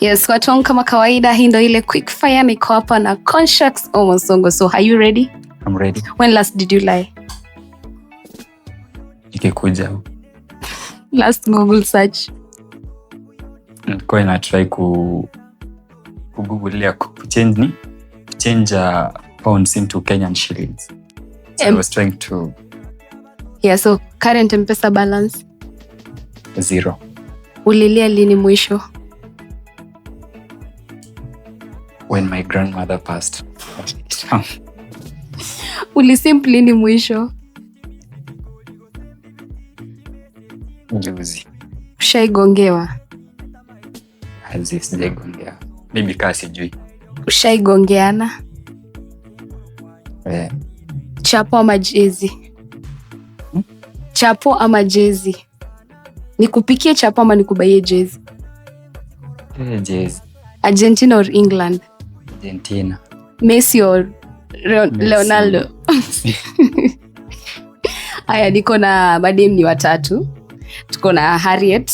Yes, watu wangu kama kawaida, hii ndo ile quick fire, niko hapa na Conscious Omosongo. So are you ready? I'm ready. When last did you lie? Ikikuja. Last Google search. Nilikuwa na try ku Google change pounds into Kenyan shillings. So I was trying to. Yeah, so current M-Pesa balance? 0. Ulilia lini mwisho? When my grandmother passed. Ulisimp lini mwisho? Juzi. Ushaigongewa? Sijaigongewa. Maybe kaa sijui. Ushaigongeana? Chapo ama jezi? Chapo ama jezi? Nikupikie chapo ama nikubaie jezi? Jezi. Argentina or England? Argentina. Messi or Leonardo? Haya, niko na madem ni watatu. Tuko na Harriet,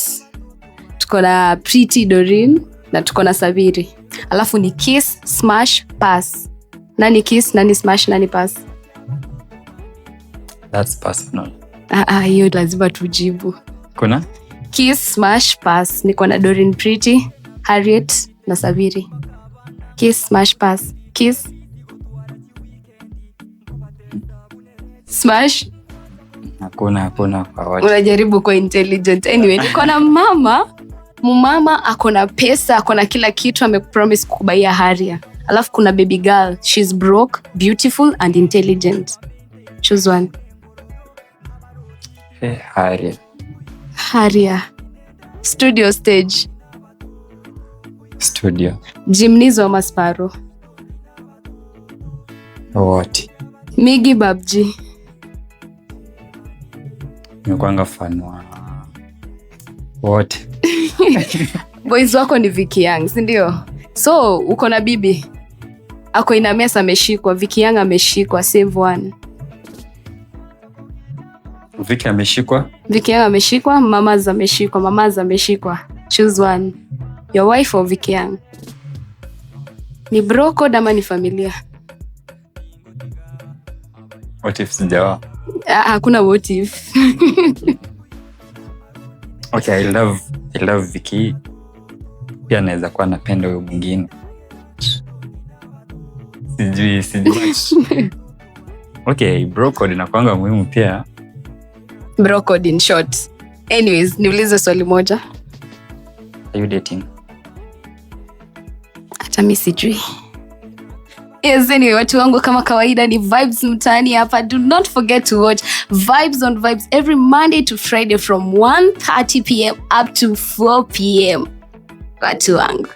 tuko na Pretty Doreen, na tuko na Sabiri. Alafu ni kiss, smash, pass. Nani kiss, nani smash, nani pass? That's personal. Hiyo lazima tujibu. Kuna? Kiss, smash, pass. Niko na Doreen, Pretty, Harriet na Sabiri. Kiss, smash, pass. Kiss. Smash. Hakuna kwa watu. Unajaribu kwa intelligent. Anyway, niko na mama akona pesa, akona kila kitu, amepromise kukubaia Haria. Alafu kuna baby girl, she's broke, beautiful and intelligent. Choose one. Haria. Studio stage. Studio. Gymnasium ama Sparrow? What? Migi Babji. Nimekuanga fan wa what? Boys wako ni Vicky Young, si ndio? So, uko na bibi. Ako ina mesa ameshikwa, Vicky Young ameshikwa, save one. Vicky ameshikwa? Vicky Young ameshikwa, Mamaza ameshikwa. Choose one. Your wife or Vicky Young? Ni bro code ama ni familia? What if sijawa? Hakuna what if. Okay, I love Vicky. Pia naweza kuwa napenda huyo mwingine. Sijui. Okay, bro code inakuanga muhimu pia. Bro code in short. Anyways, niulize swali moja. Are you dating? Hata mimi sijui. Yes, anyway, watu wangu kama kawaida ni Vibes mtaani hapa. Do not forget to watch Vibes on Vibes every Monday to Friday from 1:30 p.m. up to 4 p.m. Watu wangu.